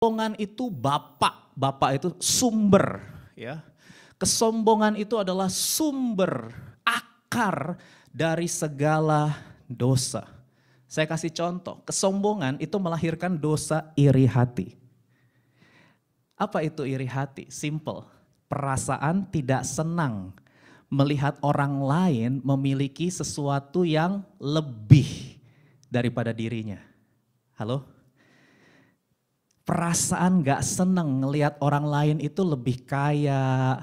Kesombongan itu bapak itu sumber, ya. Kesombongan itu adalah sumber, akar dari segala dosa. Saya kasih contoh, kesombongan itu melahirkan dosa iri hati. Apa itu iri hati? Simple, perasaan tidak senang melihat orang lain memiliki sesuatu yang lebih daripada dirinya. Halo? Perasaan gak senang ngelihat orang lain itu lebih kaya,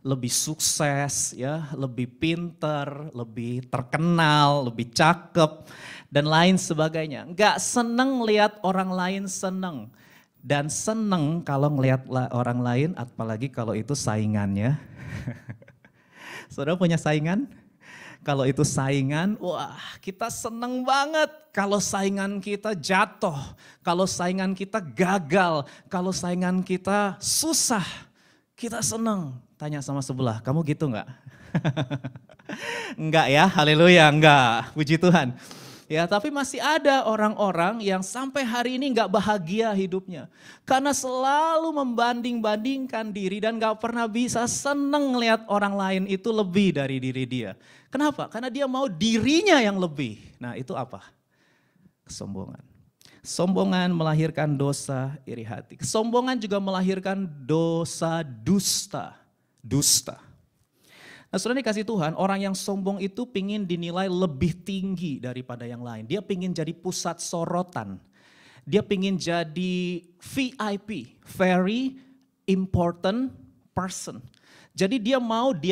lebih sukses, ya, lebih pinter, lebih terkenal, lebih cakep, dan lain sebagainya. Gak senang lihat orang lain senang. Dan senang kalau ngelihat orang lain, apalagi kalau itu saingannya. Saudara punya saingan? Kalau itu saingan, wah kita seneng banget kalau saingan kita jatuh, kalau saingan kita gagal, kalau saingan kita susah, kita seneng. Tanya sama sebelah, kamu gitu enggak? Enggak ya, haleluya, enggak, puji Tuhan. Ya, tapi masih ada orang-orang yang sampai hari ini enggak bahagia hidupnya. Karena selalu membanding-bandingkan diri dan enggak pernah bisa seneng ngelihat orang lain itu lebih dari diri dia. Kenapa? Karena dia mau dirinya yang lebih. Nah itu apa? Kesombongan. Kesombongan melahirkan dosa iri hati. Kesombongan juga melahirkan dosa dusta. Dusta. Nah saudara dikasih Tuhan, orang yang sombong itu pingin dinilai lebih tinggi daripada yang lain. Dia pingin jadi pusat sorotan. Dia pingin jadi VIP, very important person. Jadi dia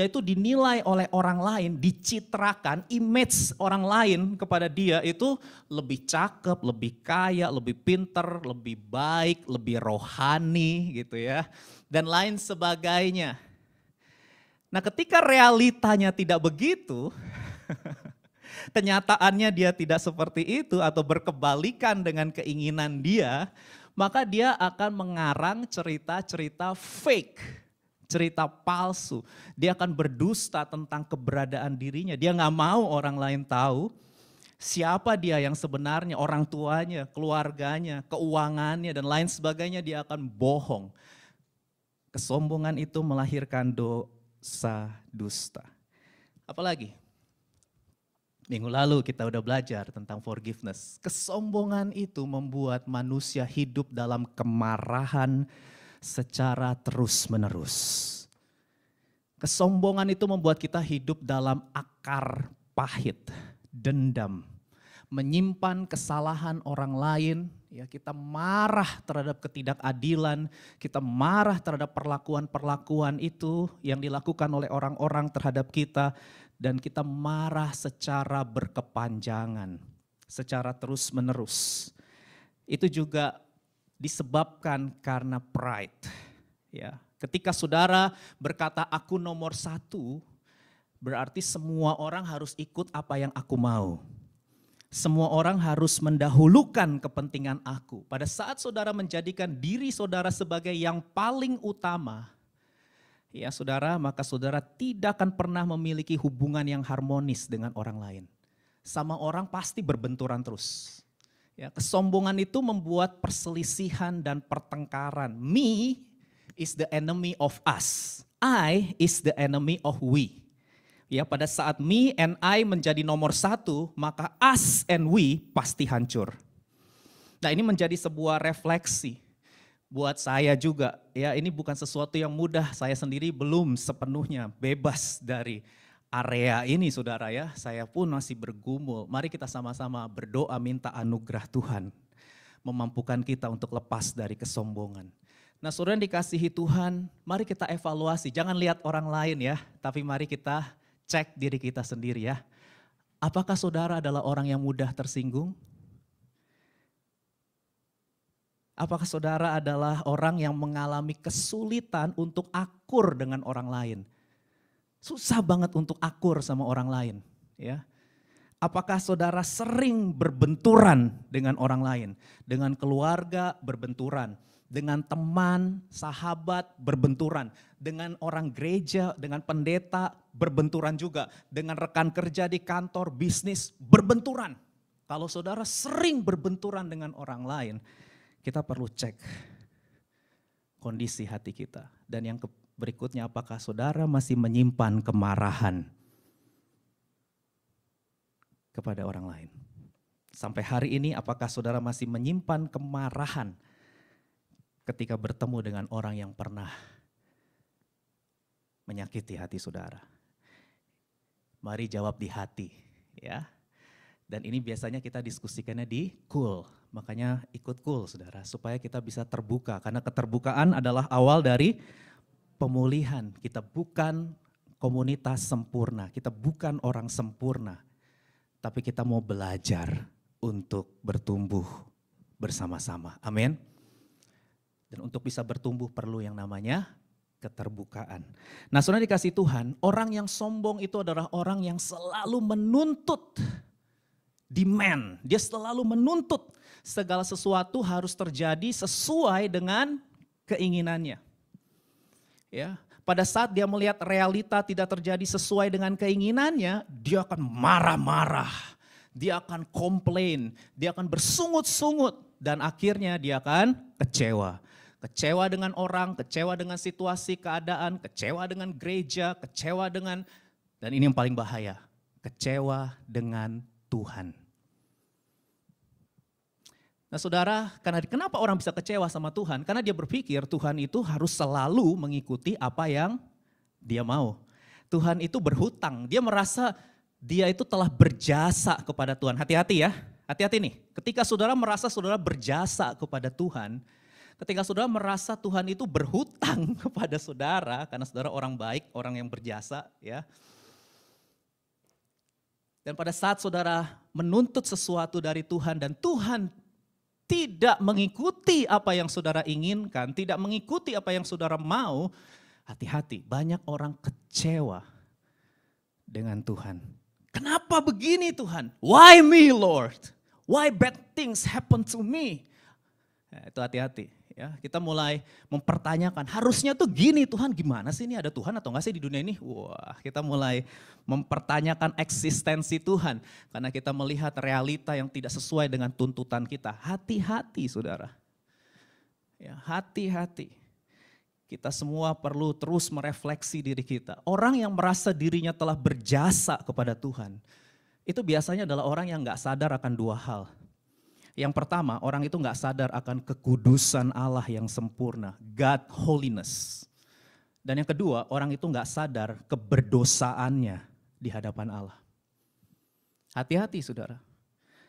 itu dinilai oleh orang lain, dicitrakan, image orang lain kepada dia itu lebih cakep, lebih kaya, lebih pinter, lebih baik, lebih rohani gitu ya. Dan lain sebagainya. Nah ketika realitanya tidak begitu, kenyataannya dia tidak seperti itu atau berkebalikan dengan keinginan dia, maka dia akan mengarang cerita-cerita fake, cerita palsu. Dia akan berdusta tentang keberadaan dirinya, dia gak mau orang lain tahu siapa dia yang sebenarnya, orang tuanya, keluarganya, keuangannya dan lain sebagainya, dia akan bohong. Kesombongan itu melahirkan dosa dusta. Apalagi? Minggu lalu kita udah belajar tentang forgiveness. Kesombongan itu membuat manusia hidup dalam kemarahan secara terus-menerus. Kesombongan itu membuat kita hidup dalam akar pahit, dendam, menyimpan kesalahan orang lain. Ya, kita marah terhadap ketidakadilan, kita marah terhadap perlakuan-perlakuan itu yang dilakukan oleh orang-orang terhadap kita, dan kita marah secara berkepanjangan, secara terus-menerus. Itu juga disebabkan karena pride. Ya, ketika saudara berkata aku nomor satu, berarti semua orang harus ikut apa yang aku mau. Semua orang harus mendahulukan kepentingan aku. Pada saat saudara menjadikan diri saudara sebagai yang paling utama, ya saudara, maka saudara tidak akan pernah memiliki hubungan yang harmonis dengan orang lain. Sama orang pasti berbenturan terus. Ya, kesombongan itu membuat perselisihan dan pertengkaran. Me is the enemy of us. I is the enemy of we. Ya, pada saat me and I menjadi nomor satu, maka us and we pasti hancur. Nah ini menjadi sebuah refleksi buat saya juga. Ya, ini bukan sesuatu yang mudah, saya sendiri belum sepenuhnya bebas dari area ini saudara ya. Saya pun masih bergumul. Mari kita sama-sama berdoa minta anugerah Tuhan. Memampukan kita untuk lepas dari kesombongan. Nah saudara yang dikasihi Tuhan, mari kita evaluasi. Jangan lihat orang lain ya, tapi mari kita cek diri kita sendiri ya. Apakah saudara adalah orang yang mudah tersinggung? Apakah saudara adalah orang yang mengalami kesulitan untuk akur dengan orang lain? Susah banget untuk akur sama orang lain, ya. Apakah saudara sering berbenturan dengan orang lain? Dengan keluarga berbenturan, dengan teman, sahabat berbenturan, dengan orang gereja, dengan pendeta berbenturan juga, dengan rekan kerja di kantor, bisnis berbenturan. Kalau saudara sering berbenturan dengan orang lain, kita perlu cek kondisi hati kita. Dan yang berikutnya, apakah saudara masih menyimpan kemarahan kepada orang lain? Sampai hari ini apakah saudara masih menyimpan kemarahan ketika bertemu dengan orang yang pernah menyakiti hati saudara? Mari jawab di hati, ya. Dan ini biasanya kita diskusikannya di Cool. Makanya ikut Cool, saudara, supaya kita bisa terbuka. Karena keterbukaan adalah awal dari pemulihan. Kita bukan komunitas sempurna, kita bukan orang sempurna. Tapi kita mau belajar untuk bertumbuh bersama-sama. Amin. Dan untuk bisa bertumbuh perlu yang namanya keterbukaan. Nah, saudara dikasih Tuhan, orang yang sombong itu adalah orang yang selalu menuntut, demand. Dia selalu menuntut segala sesuatu harus terjadi sesuai dengan keinginannya. Ya, pada saat dia melihat realita tidak terjadi sesuai dengan keinginannya, dia akan marah-marah, dia akan komplain, dia akan bersungut-sungut, dan akhirnya dia akan kecewa. Kecewa dengan orang, kecewa dengan situasi keadaan, kecewa dengan gereja, kecewa dengan, dan ini yang paling bahaya, kecewa dengan Tuhan. Nah saudara, kenapa orang bisa kecewa sama Tuhan? Karena dia berpikir Tuhan itu harus selalu mengikuti apa yang dia mau. Tuhan itu berhutang, dia merasa dia itu telah berjasa kepada Tuhan. Hati-hati ya, hati-hati nih. Ketika saudara merasa saudara berjasa kepada Tuhan, ketika saudara merasa Tuhan itu berhutang kepada saudara, karena saudara orang baik, orang yang berjasa ya. Dan pada saat saudara menuntut sesuatu dari Tuhan dan Tuhan tidak mengikuti apa yang saudara inginkan, tidak mengikuti apa yang saudara mau, hati-hati, banyak orang kecewa dengan Tuhan. Kenapa begini Tuhan? Why me Lord? Why bad things happen to me? Nah, itu hati-hati. Ya, kita mulai mempertanyakan, harusnya tuh gini Tuhan, gimana sih ini, ada Tuhan atau enggak sih di dunia ini? Wah, kita mulai mempertanyakan eksistensi Tuhan. Karena kita melihat realita yang tidak sesuai dengan tuntutan kita. Hati-hati saudara. Ya, hati-hati. Kita semua perlu terus merefleksi diri kita. Orang yang merasa dirinya telah berjasa kepada Tuhan, itu biasanya adalah orang yang gak sadar akan dua hal. Yang pertama, orang itu gak sadar akan kekudusan Allah yang sempurna, God holiness. Dan yang kedua, orang itu gak sadar keberdosaannya di hadapan Allah. Hati-hati saudara.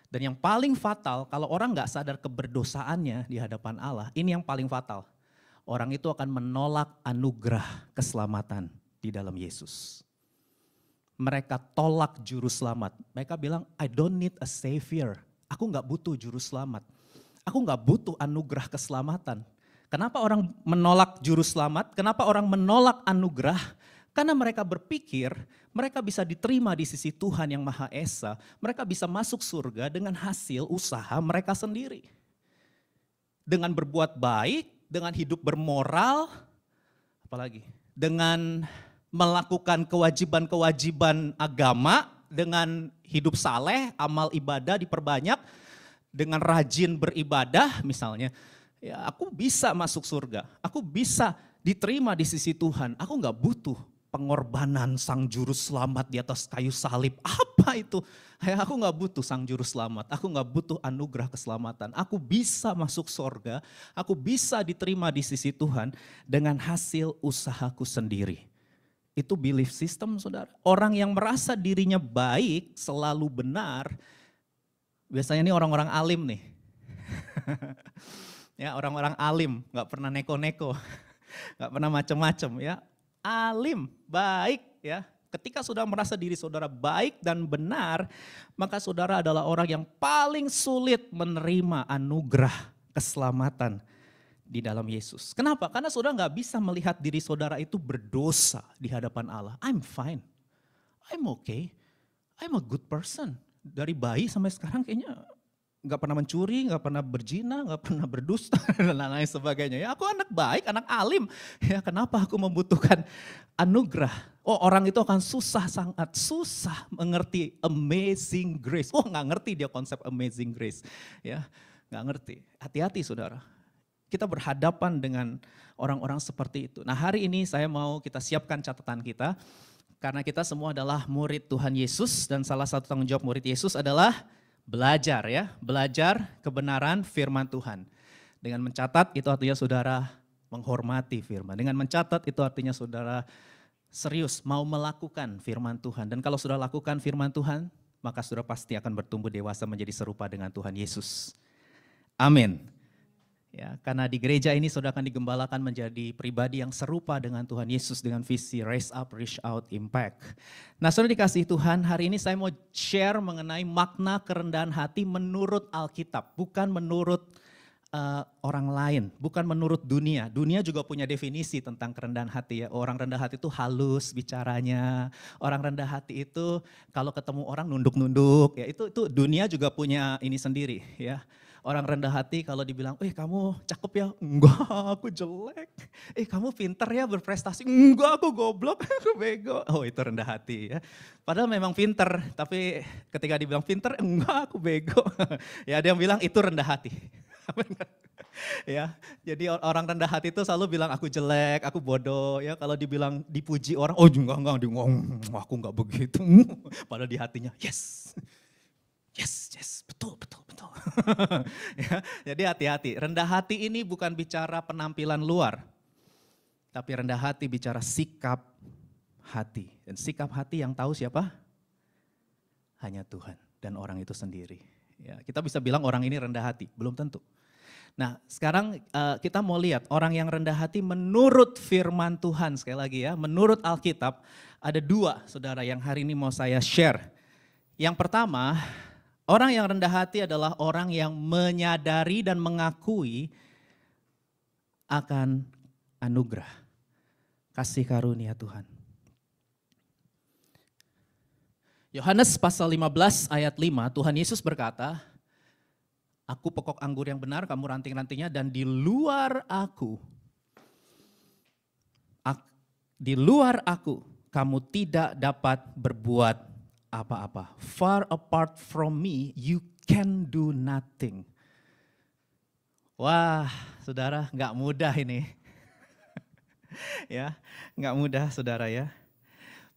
Dan yang paling fatal, kalau orang gak sadar keberdosaannya di hadapan Allah, ini yang paling fatal. Orang itu akan menolak anugerah keselamatan di dalam Yesus. Mereka tolak juru selamat. Mereka bilang, I don't need a savior. Aku gak butuh juru selamat. Aku gak butuh anugerah keselamatan. Kenapa orang menolak juru selamat? Kenapa orang menolak anugerah? Karena mereka berpikir mereka bisa diterima di sisi Tuhan yang Maha Esa. Mereka bisa masuk surga dengan hasil usaha mereka sendiri. Dengan berbuat baik, dengan hidup bermoral, apalagi dengan melakukan kewajiban-kewajiban agama, dengan hidup saleh, amal ibadah diperbanyak, dengan rajin beribadah misalnya, ya aku bisa masuk surga, aku bisa diterima di sisi Tuhan, aku gak butuh pengorbanan sang juru selamat di atas kayu salib. Apa itu? Ya, aku gak butuh sang juru selamat, aku gak butuh anugerah keselamatan, aku bisa masuk surga, aku bisa diterima di sisi Tuhan dengan hasil usahaku sendiri. Itu belief system saudara. Orang yang merasa dirinya baik, selalu benar, biasanya ini orang-orang alim nih. Ya, orang-orang alim, gak pernah neko-neko, gak pernah macam-macam ya. Alim, baik ya. Ketika saudara merasa diri saudara baik dan benar, maka saudara adalah orang yang paling sulit menerima anugerah keselamatan di dalam Yesus. Kenapa? Karena saudara gak bisa melihat diri saudara itu berdosa di hadapan Allah. I'm fine, I'm okay, I'm a good person. Dari bayi sampai sekarang kayaknya gak pernah mencuri, gak pernah berzina, gak pernah berdusta dan lain sebagainya. Ya aku anak baik, anak alim. Ya kenapa aku membutuhkan anugerah? Oh orang itu akan susah, sangat susah mengerti amazing grace. Oh gak ngerti dia konsep amazing grace. Ya gak ngerti. Hati-hati saudara. Kita berhadapan dengan orang-orang seperti itu. Nah, hari ini saya mau kita siapkan catatan kita, karena kita semua adalah murid Tuhan Yesus, dan salah satu tanggung jawab murid Yesus adalah belajar ya, belajar kebenaran firman Tuhan. Dengan mencatat itu artinya saudara menghormati firman. Dengan mencatat itu artinya saudara serius mau melakukan firman Tuhan. Dan kalau sudah lakukan firman Tuhan, maka saudara pasti akan bertumbuh dewasa menjadi serupa dengan Tuhan Yesus. Amin. Ya, karena di gereja ini saudara akan digembalakan menjadi pribadi yang serupa dengan Tuhan Yesus dengan visi Raise Up, Reach Out, Impact. Nah, saudara dikasihi Tuhan, hari ini saya mau share mengenai makna kerendahan hati menurut Alkitab, bukan menurut orang lain, bukan menurut dunia. Dunia juga punya definisi tentang kerendahan hati ya. Orang rendah hati itu halus bicaranya. Orang rendah hati itu kalau ketemu orang nunduk-nunduk ya. Itu dunia juga punya ini sendiri ya. Orang rendah hati kalau dibilang, kamu cakep ya, enggak aku jelek. Kamu pinter ya berprestasi, enggak aku goblok, aku bego. Oh itu rendah hati ya. Padahal memang pinter, tapi ketika dibilang pinter, enggak aku bego. Ya ada yang bilang itu rendah hati. Ya, jadi orang rendah hati itu selalu bilang aku jelek, aku bodoh. Ya kalau dibilang dipuji orang, enggak, aku enggak begitu. Padahal di hatinya, yes, betul. Ya, jadi hati-hati, rendah hati ini bukan bicara penampilan luar, tapi rendah hati bicara sikap hati. Dan sikap hati yang tahu siapa? Hanya Tuhan dan orang itu sendiri. Ya, kita bisa bilang orang ini rendah hati, belum tentu. Nah sekarang kita mau lihat orang yang rendah hati menurut firman Tuhan. Sekali lagi ya, menurut Alkitab ada dua saudara yang hari ini mau saya share. Yang pertama, orang yang rendah hati adalah orang yang menyadari dan mengakui akan anugerah, kasih karunia Tuhan. Yohanes pasal 15 ayat 5, Tuhan Yesus berkata, aku pokok anggur yang benar, kamu ranting-rantingnya, dan di luar aku, kamu tidak dapat berbuat apa-apa. Far apart from me, you can do nothing. Wah, saudara, nggak mudah ini. Ya, nggak mudah, saudara ya.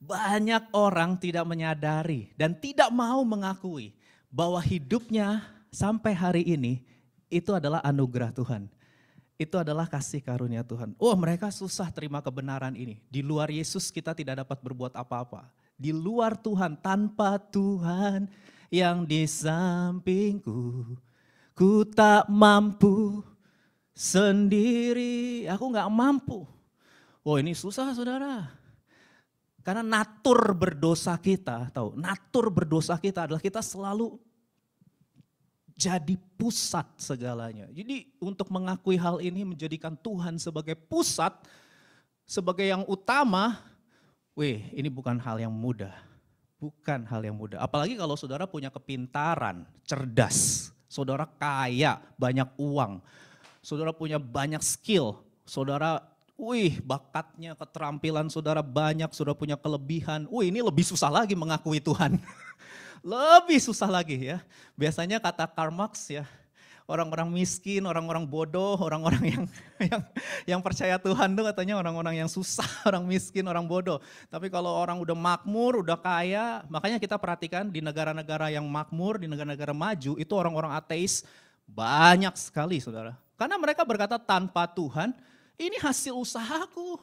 Banyak orang tidak menyadari dan tidak mau mengakui bahwa hidupnya sampai hari ini itu adalah anugerah Tuhan. Itu adalah kasih karunia Tuhan. Oh, mereka susah terima kebenaran ini. Di luar Yesus kita tidak dapat berbuat apa-apa. Di luar Tuhan, tanpa Tuhan yang di sampingku, ku tak mampu sendiri. Aku gak mampu. Oh ini susah saudara. Karena natur berdosa kita, tahu? Natur berdosa kita adalah kita selalu jadi pusat segalanya. Jadi untuk mengakui hal ini, menjadikan Tuhan sebagai pusat, sebagai yang utama, ini bukan hal yang mudah. Bukan hal yang mudah. Apalagi kalau saudara punya kepintaran, cerdas, saudara kaya, banyak uang, saudara punya banyak skill, saudara bakatnya, keterampilan saudara banyak, saudara punya kelebihan. Ini lebih susah lagi mengakui Tuhan. Lebih susah lagi ya. Biasanya kata Karl Marx ya, orang-orang miskin, orang-orang bodoh, orang-orang yang percaya Tuhan tuh katanya orang-orang yang susah, orang miskin, orang bodoh. Tapi kalau orang udah makmur, udah kaya, makanya kita perhatikan di negara-negara yang makmur, di negara-negara maju, itu orang-orang ateis banyak sekali saudara. Karena mereka berkata tanpa Tuhan, ini hasil usahaku.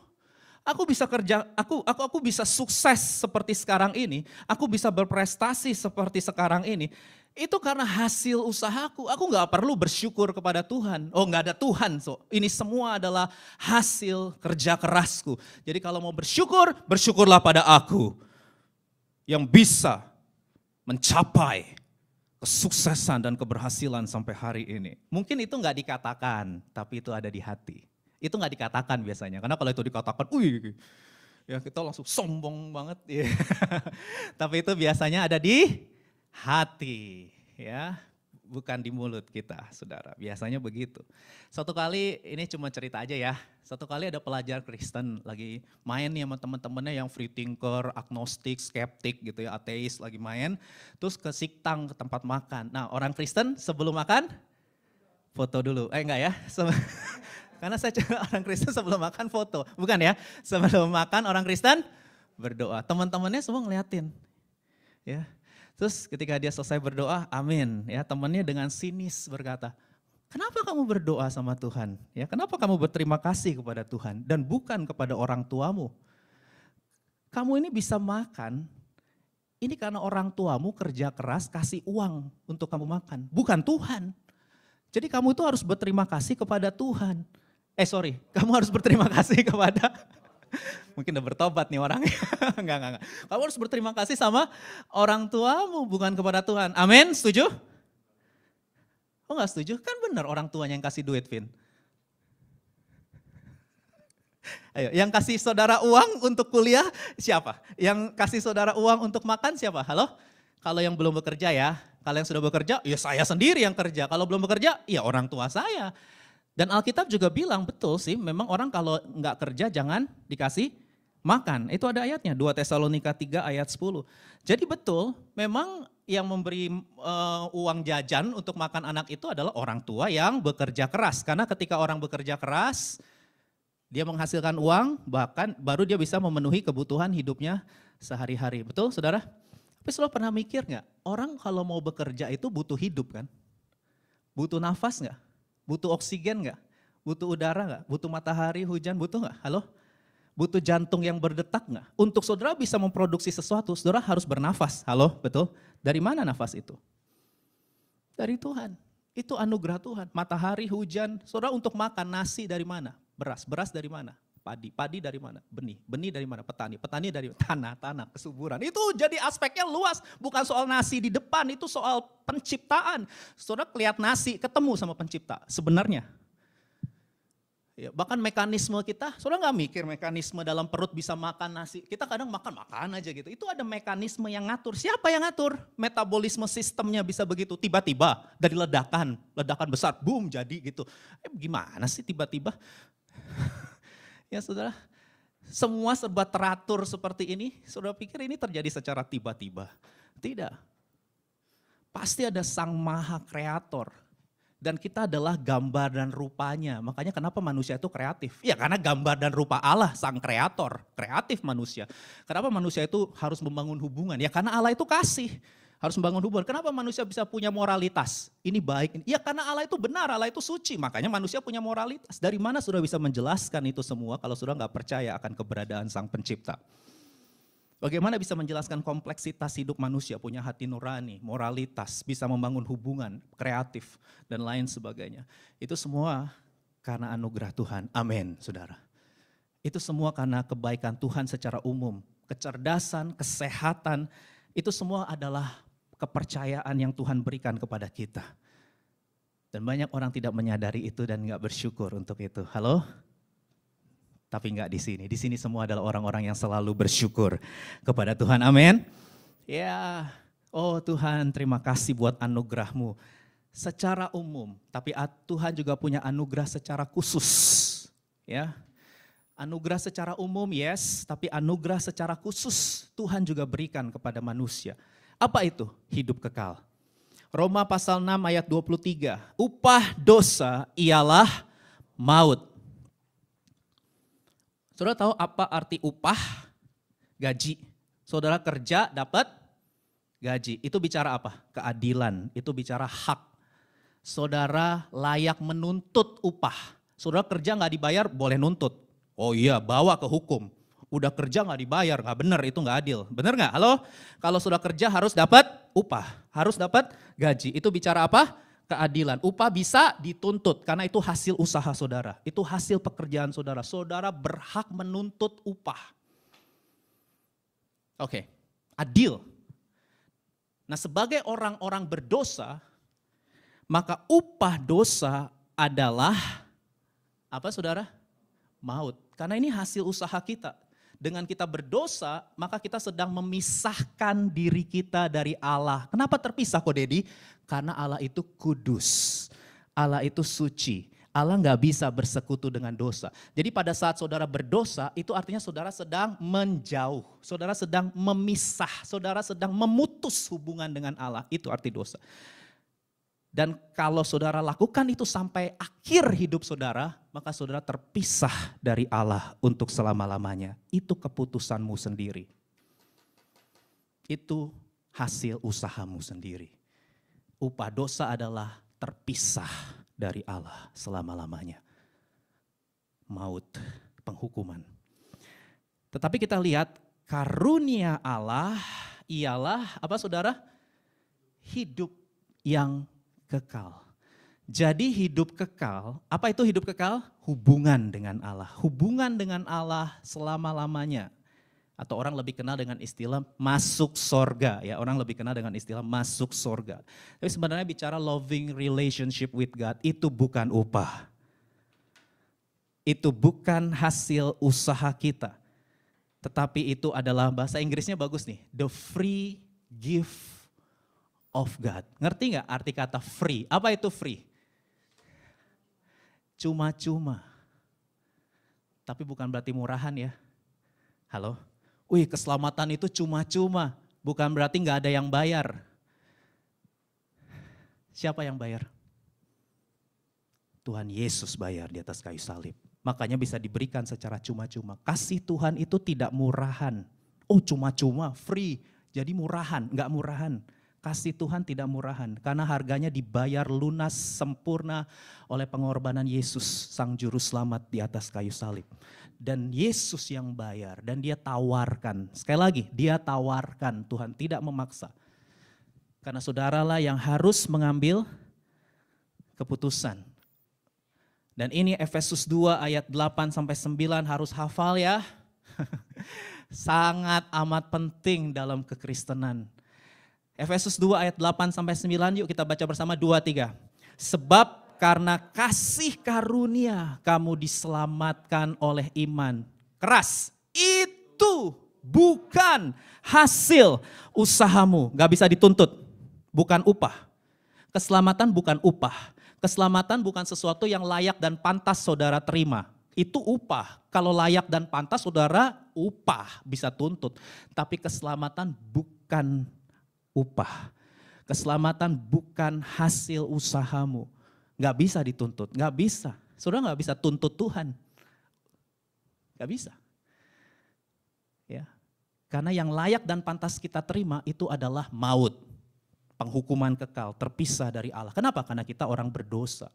Aku bisa kerja, aku bisa sukses seperti sekarang ini. Aku bisa berprestasi seperti sekarang ini. Itu karena hasil usahaku. Aku gak perlu bersyukur kepada Tuhan. Oh gak ada Tuhan. Ini semua adalah hasil kerja kerasku. Jadi kalau mau bersyukur, bersyukurlah pada aku. Yang bisa mencapai kesuksesan dan keberhasilan sampai hari ini. Mungkin itu gak dikatakan, tapi itu ada di hati. Itu gak dikatakan biasanya, karena kalau itu dikatakan, ya kita langsung sombong banget. Ya. Tapi itu biasanya ada di hati, ya, bukan di mulut kita, saudara. Biasanya begitu. Suatu kali, ini cuma cerita aja ya, suatu kali ada pelajar Kristen lagi main nih sama teman-temannya yang free thinker, agnostik, skeptik gitu ya, ateis lagi main. Terus ke Siktang, ke tempat makan. Nah orang Kristen sebelum makan, Foto dulu, enggak ya. Karena saya orang Kristen sebelum makan foto, bukan ya. Sebelum makan orang Kristen berdoa. Teman-temannya semua ngeliatin. Ya. Terus ketika dia selesai berdoa, amin. Ya, temannya dengan sinis berkata, kenapa kamu berdoa sama Tuhan? Ya, kenapa kamu berterima kasih kepada Tuhan dan bukan kepada orang tuamu? Kamu ini bisa makan, ini karena orang tuamu kerja keras kasih uang untuk kamu makan, bukan Tuhan. Jadi kamu itu harus berterima kasih kepada Tuhan. Kamu harus berterima kasih kepada, mungkin udah bertobat nih orangnya. Enggak. Kamu harus berterima kasih sama orang tuamu, bukan kepada Tuhan. Amin, setuju? Oh enggak setuju? Kan benar orang tuanya yang kasih duit, Vin. Ayo, yang kasih saudara uang untuk kuliah siapa? Yang kasih saudara uang untuk makan siapa? Halo? Kalau yang belum bekerja ya, kalau yang sudah bekerja, ya saya sendiri yang kerja. Kalau belum bekerja, ya orang tua saya. Dan Alkitab juga bilang betul sih, memang orang kalau nggak kerja jangan dikasih makan. Itu ada ayatnya, 2 Tesalonika 3 ayat 10. Jadi betul, memang yang memberi uang jajan untuk makan anak itu adalah orang tua yang bekerja keras. Karena ketika orang bekerja keras, dia menghasilkan uang, bahkan baru dia bisa memenuhi kebutuhan hidupnya sehari-hari. Betul saudara? Tapi saudara pernah mikir nggak, orang kalau mau bekerja itu butuh hidup kan? Butuh nafas nggak? Butuh oksigen nggak? Butuh udara nggak? Butuh matahari, hujan, butuh nggak? Halo? Butuh jantung yang berdetak nggak? Untuk saudara bisa memproduksi sesuatu, saudara harus bernafas. Halo, betul? Dari mana nafas itu? Dari Tuhan. Itu anugerah Tuhan. Matahari, hujan, saudara untuk makan nasi dari mana? Beras dari mana? Padi dari mana? Benih dari mana? Petani dari tanah, kesuburan. Itu jadi aspeknya luas, bukan soal nasi di depan, itu soal penciptaan. Saudara lihat nasi, ketemu sama pencipta sebenarnya. Ya, bahkan mekanisme kita, saudara nggak mikir mekanisme dalam perut bisa makan nasi. Kita kadang makan aja gitu. Itu ada mekanisme yang ngatur. Siapa yang ngatur? Metabolisme sistemnya bisa begitu. Tiba-tiba dari ledakan besar, boom jadi gitu. Gimana sih tiba-tiba? Ya saudara, semua serba teratur seperti ini, saudara pikir ini terjadi secara tiba-tiba? Tidak. Pasti ada Sang Maha Kreator. Dan kita adalah gambar dan rupanya. Makanya kenapa manusia itu kreatif? Ya karena gambar dan rupa Allah, Sang Kreator, kreatif manusia. Kenapa manusia itu harus membangun hubungan? Ya karena Allah itu kasih. Harus membangun hubungan. Kenapa manusia bisa punya moralitas? Ini baik. Ya karena Allah itu benar, Allah itu suci. Makanya manusia punya moralitas. Dari mana sudah bisa menjelaskan itu semua kalau sudah nggak percaya akan keberadaan Sang Pencipta? Bagaimana bisa menjelaskan kompleksitas hidup manusia, punya hati nurani, moralitas, bisa membangun hubungan, kreatif, dan lain sebagainya. Itu semua karena anugerah Tuhan. Amin, saudara. Itu semua karena kebaikan Tuhan secara umum. Kecerdasan, kesehatan, itu semua adalah kepercayaan yang Tuhan berikan kepada kita. Dan banyak orang tidak menyadari itu dan gak bersyukur untuk itu. Halo? Tapi enggak di sini. Di sini semua adalah orang-orang yang selalu bersyukur kepada Tuhan. Amin. Ya, oh Tuhan terima kasih buat anugerah-Mu secara umum. Tapi Tuhan juga punya anugerah secara khusus. Ya, anugerah secara umum yes, tapi anugerah secara khusus Tuhan juga berikan kepada manusia. Apa itu? Hidup kekal. Roma pasal 6 ayat 23. Upah dosa ialah maut. Saudara tahu apa arti upah? Gaji. Saudara kerja dapat gaji. Itu bicara apa? Keadilan. Itu bicara hak. Saudara layak menuntut upah. Saudara kerja nggak dibayar boleh nuntut. Oh iya, bawa ke hukum. Udah kerja nggak dibayar, nggak benar, itu nggak adil. Benar nggak? Halo? Kalau sudah kerja harus dapat upah. Harus dapat gaji. Itu bicara apa? Keadilan. Upah bisa dituntut karena itu hasil usaha saudara. Itu hasil pekerjaan saudara. Saudara berhak menuntut upah. Oke, adil. Nah sebagai orang-orang berdosa, maka upah dosa adalah apa saudara? Maut. Karena ini hasil usaha kita. Dengan kita berdosa, maka kita sedang memisahkan diri kita dari Allah. Kenapa terpisah kok Dedi? Karena Allah itu kudus, Allah itu suci. Allah nggak bisa bersekutu dengan dosa. Jadi pada saat saudara berdosa, itu artinya saudara sedang menjauh. Saudara sedang memisah, saudara sedang memutus hubungan dengan Allah. Itu arti dosa. Dan kalau saudara lakukan itu sampai akhir hidup saudara, maka saudara terpisah dari Allah untuk selama-lamanya. Itu keputusanmu sendiri. Itu hasil usahamu sendiri. Upah dosa adalah terpisah dari Allah selama-lamanya. Maut, penghukuman. Tetapi kita lihat karunia Allah ialah apa saudara? Hidup yang kekal. Jadi hidup kekal, apa itu hidup kekal? Hubungan dengan Allah. Hubungan dengan Allah selama-lamanya. Atau orang lebih kenal dengan istilah masuk sorga. Ya, orang lebih kenal dengan istilah masuk sorga. Tapi sebenarnya bicara loving relationship with God itu bukan upah. Itu bukan hasil usaha kita. Tetapi itu adalah, bahasa Inggrisnya bagus nih, the free gift of God. Ngerti nggak arti kata free? Apa itu free? Cuma-cuma. Tapi bukan berarti murahan ya. Halo? Wih, keselamatan itu cuma-cuma. Bukan berarti nggak ada yang bayar. Siapa yang bayar? Tuhan Yesus bayar di atas kayu salib. Makanya bisa diberikan secara cuma-cuma. Kasih Tuhan itu tidak murahan. Oh cuma-cuma, free. Jadi murahan, nggak murahan. Kasih Tuhan tidak murahan. Karena harganya dibayar lunas sempurna oleh pengorbanan Yesus, Sang Juru Selamat di atas kayu salib. Dan Yesus yang bayar dan dia tawarkan. Sekali lagi, dia tawarkan, Tuhan tidak memaksa. Karena saudaralah yang harus mengambil keputusan. Dan ini Efesus 2 ayat 8 sampai 9 harus hafal ya. Sangat amat penting dalam kekristenan. Efesus 2 ayat 8 sampai 9 yuk kita baca bersama 2-3. Sebab karena kasih karunia kamu diselamatkan oleh iman. Keras, itu bukan hasil usahamu. Gak bisa dituntut, bukan upah. Keselamatan bukan upah. Keselamatan bukan sesuatu yang layak dan pantas saudara terima. Itu upah. Kalau layak dan pantas saudara upah bisa tuntut. Tapi keselamatan bukan upah. Keselamatan bukan hasil usahamu. Gak bisa dituntut, gak bisa. Saudara gak bisa tuntut Tuhan. Gak bisa. Ya. Karena yang layak dan pantas kita terima itu adalah maut. Penghukuman kekal, terpisah dari Allah. Kenapa? Karena kita orang berdosa.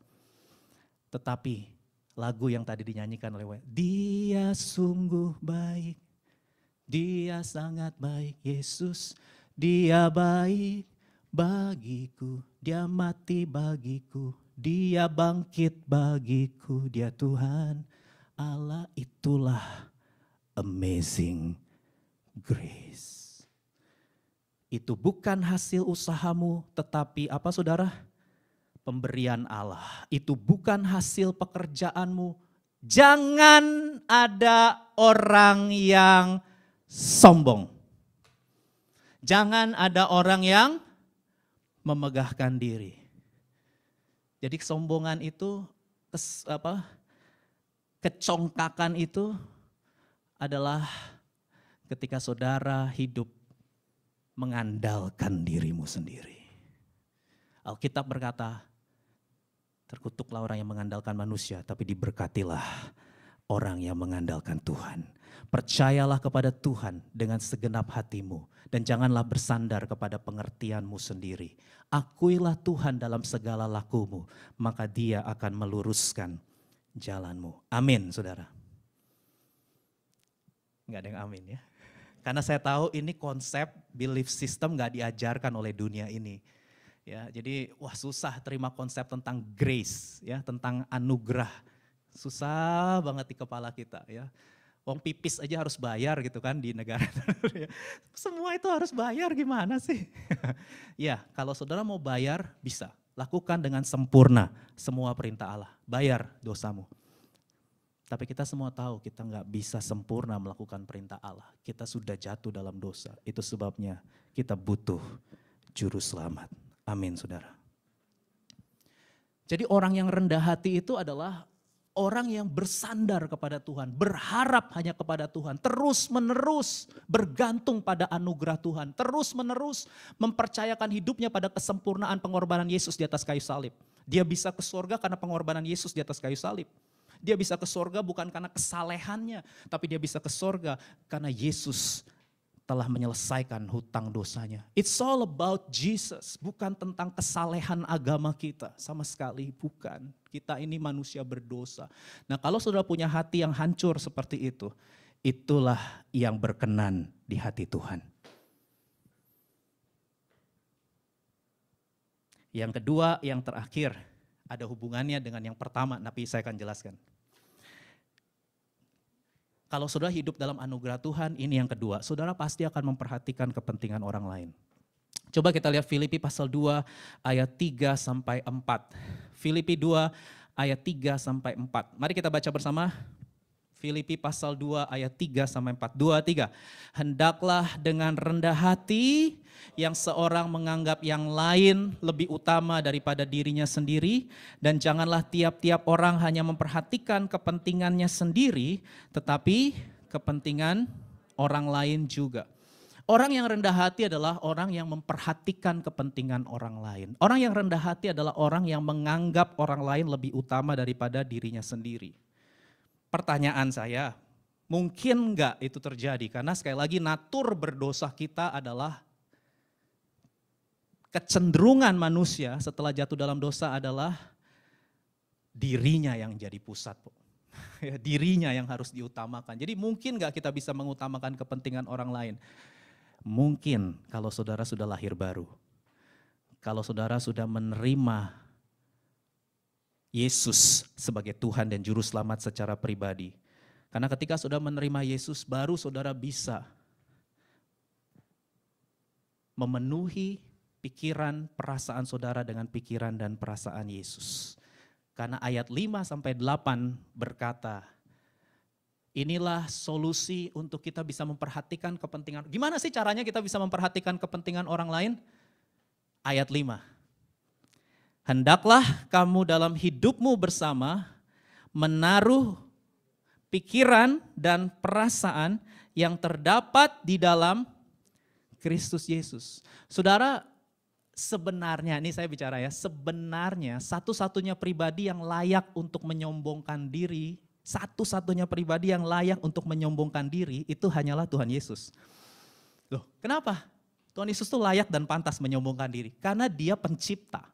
Tetapi lagu yang tadi dinyanyikan oleh dia sungguh baik, dia sangat baik, Yesus. Dia baik bagiku, dia mati bagiku, dia bangkit bagiku, dia Tuhan Allah, itulah amazing grace. Itu bukan hasil usahamu, tetapi apa saudara? Pemberian Allah. Itu bukan hasil pekerjaanmu. Jangan ada orang yang sombong. Jangan ada orang yang memegahkan diri. Jadi kesombongan itu, kecongkakan itu adalah ketika saudara hidup mengandalkan dirimu sendiri. Alkitab berkata, terkutuklah orang yang mengandalkan manusia, tapi diberkatilah orang yang mengandalkan Tuhan. Percayalah kepada Tuhan dengan segenap hatimu dan janganlah bersandar kepada pengertianmu sendiri. Akuilah Tuhan dalam segala lakumu, maka Dia akan meluruskan jalanmu. Amin, saudara. Enggak ada yang amin ya. Karena saya tahu ini konsep belief system gak diajarkan oleh dunia ini. Ya, jadi susah terima konsep tentang grace, ya, tentang anugerah. Susah banget di kepala kita ya. Wong pipis aja harus bayar gitu kan di negara. Semua itu harus bayar gimana sih? Ya, kalau saudara mau bayar bisa. Lakukan dengan sempurna semua perintah Allah. Bayar dosamu. Tapi kita semua tahu kita nggak bisa sempurna melakukan perintah Allah. Kita sudah jatuh dalam dosa. Itu sebabnya kita butuh juru selamat. Amin saudara. Jadi orang yang rendah hati itu adalah Orang yang bersandar kepada Tuhan, berharap hanya kepada Tuhan, terus menerus bergantung pada anugerah Tuhan, terus menerus mempercayakan hidupnya pada kesempurnaan pengorbanan Yesus di atas kayu salib. Dia bisa ke surga karena pengorbanan Yesus di atas kayu salib. Dia bisa ke surga bukan karena kesalehannya, tapi dia bisa ke surga karena Yesus telah menyelesaikan hutang dosanya. It's all about Jesus, bukan tentang kesalehan agama kita, sama sekali bukan. Kita ini manusia berdosa. Nah, kalau saudara punya hati yang hancur seperti itu, itulah yang berkenan di hati Tuhan. Yang kedua, yang terakhir, ada hubungannya dengan yang pertama, tapi saya akan jelaskan. Kalau saudara hidup dalam anugerah Tuhan, ini yang kedua, saudara pasti akan memperhatikan kepentingan orang lain. Coba kita lihat Filipi pasal 2 ayat 3 sampai 4. Filipi 2 ayat 3 sampai 4. Mari kita baca bersama. Filipi pasal 2 ayat 3 sampai 4. 2, 3. Hendaklah dengan rendah hati yang seorang menganggap yang lain lebih utama daripada dirinya sendiri. Dan janganlah tiap-tiap orang hanya memperhatikan kepentingannya sendiri, tetapi kepentingan orang lain juga. Orang yang rendah hati adalah orang yang memperhatikan kepentingan orang lain. Orang yang rendah hati adalah orang yang menganggap orang lain lebih utama daripada dirinya sendiri. Pertanyaan saya, mungkin enggak itu terjadi? Karena sekali lagi natur berdosa kita adalah kecenderungan manusia setelah jatuh dalam dosa adalah dirinya yang jadi pusat. Dirinya yang harus diutamakan. Jadi mungkin enggak kita bisa mengutamakan kepentingan orang lain? Mungkin kalau saudara sudah lahir baru. Kalau saudara sudah menerima Yesus sebagai Tuhan dan Juru Selamat secara pribadi. Karena ketika saudara menerima Yesus, baru saudara bisa memenuhi pikiran, perasaan saudara dengan pikiran dan perasaan Yesus. Karena ayat 5-8 berkata, inilah solusi untuk kita bisa memperhatikan kepentingan. Gimana sih caranya kita bisa memperhatikan kepentingan orang lain? Ayat 5. Hendaklah kamu dalam hidupmu bersama menaruh pikiran dan perasaan yang terdapat di dalam Kristus Yesus. Saudara, sebenarnya, ini saya bicara ya, sebenarnya satu-satunya pribadi yang layak untuk menyombongkan diri, satu-satunya pribadi yang layak untuk menyombongkan diri itu hanyalah Tuhan Yesus. Loh, kenapa? Tuhan Yesus itu layak dan pantas menyombongkan diri, karena dia pencipta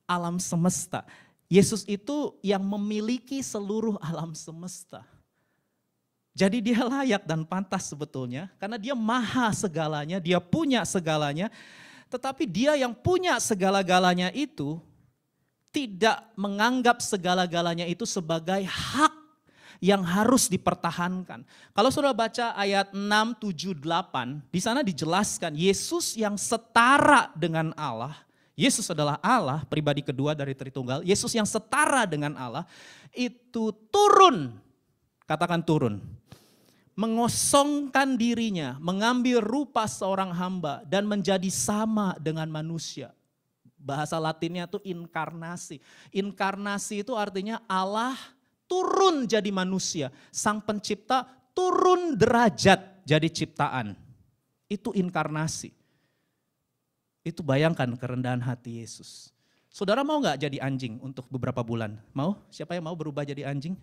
alam semesta. Yesus itu yang memiliki seluruh alam semesta. Jadi dia layak dan pantas sebetulnya, karena dia maha segalanya, dia punya segalanya. Tetapi dia yang punya segala-galanya itu tidak menganggap segala-galanya itu sebagai hak yang harus dipertahankan. Kalau saudara baca ayat 6, 7, 8, di sana dijelaskan Yesus yang setara dengan Allah. Yesus adalah Allah, pribadi kedua dari Tritunggal. Yesus yang setara dengan Allah itu turun, katakan turun. Mengosongkan dirinya, mengambil rupa seorang hamba dan menjadi sama dengan manusia. Bahasa Latinnya itu inkarnasi. Inkarnasi itu artinya Allah turun jadi manusia. Sang pencipta turun derajat jadi ciptaan. Itu inkarnasi. Itu bayangkan kerendahan hati Yesus. Saudara mau gak jadi anjing untuk beberapa bulan? Mau? Siapa yang mau berubah jadi anjing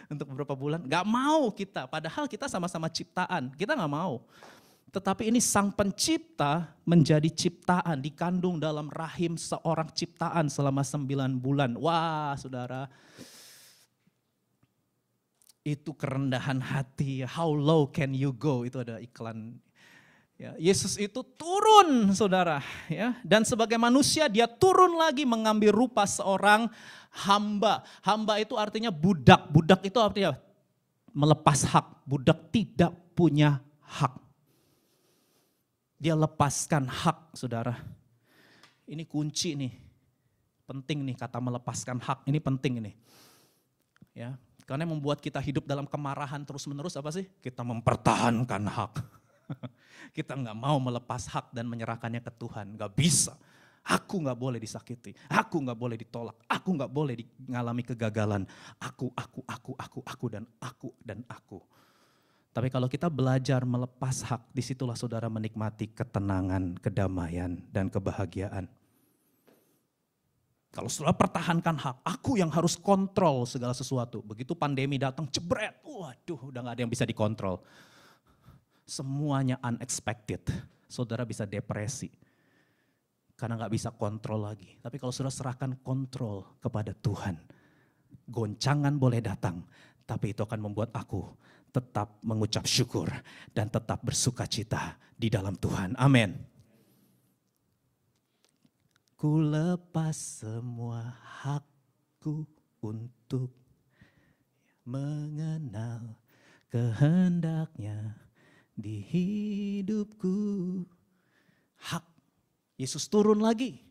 untuk beberapa bulan? Gak mau kita, padahal kita sama-sama ciptaan. Kita gak mau. Tetapi ini sang pencipta menjadi ciptaan, dikandung dalam rahim seorang ciptaan selama 9 bulan. Wah saudara, itu kerendahan hati. How low can you go? Itu ada iklan. Ya, Yesus itu turun saudara, ya, dan sebagai manusia dia turun lagi mengambil rupa seorang hamba. Hamba itu artinya budak, budak itu artinya melepas hak, budak tidak punya hak. Dia lepaskan hak saudara. Ini kunci nih, penting nih kata melepaskan hak, ini penting ini. Ya, karena membuat kita hidup dalam kemarahan terus menerus apa sih? Kita mempertahankan hak. Kita nggak mau melepas hak dan menyerahkannya ke Tuhan, nggak bisa. Aku nggak boleh disakiti, aku nggak boleh ditolak, aku nggak boleh mengalami kegagalan. Aku, dan aku. Tapi kalau kita belajar melepas hak, disitulah saudara menikmati ketenangan, kedamaian, dan kebahagiaan. Kalau saudara pertahankan hak, aku yang harus kontrol segala sesuatu. Begitu pandemi datang, jebret, waduh udah gak ada yang bisa dikontrol. Semuanya unexpected, saudara bisa depresi. Karena gak bisa kontrol lagi. Tapi kalau saudara serahkan kontrol kepada Tuhan, goncangan boleh datang, tapi itu akan membuat aku tetap mengucap syukur dan tetap bersuka cita di dalam Tuhan. Amin. Ku lepas semua hakku untuk mengenal kehendaknya di hidupku. Hak. Yesus turun lagi.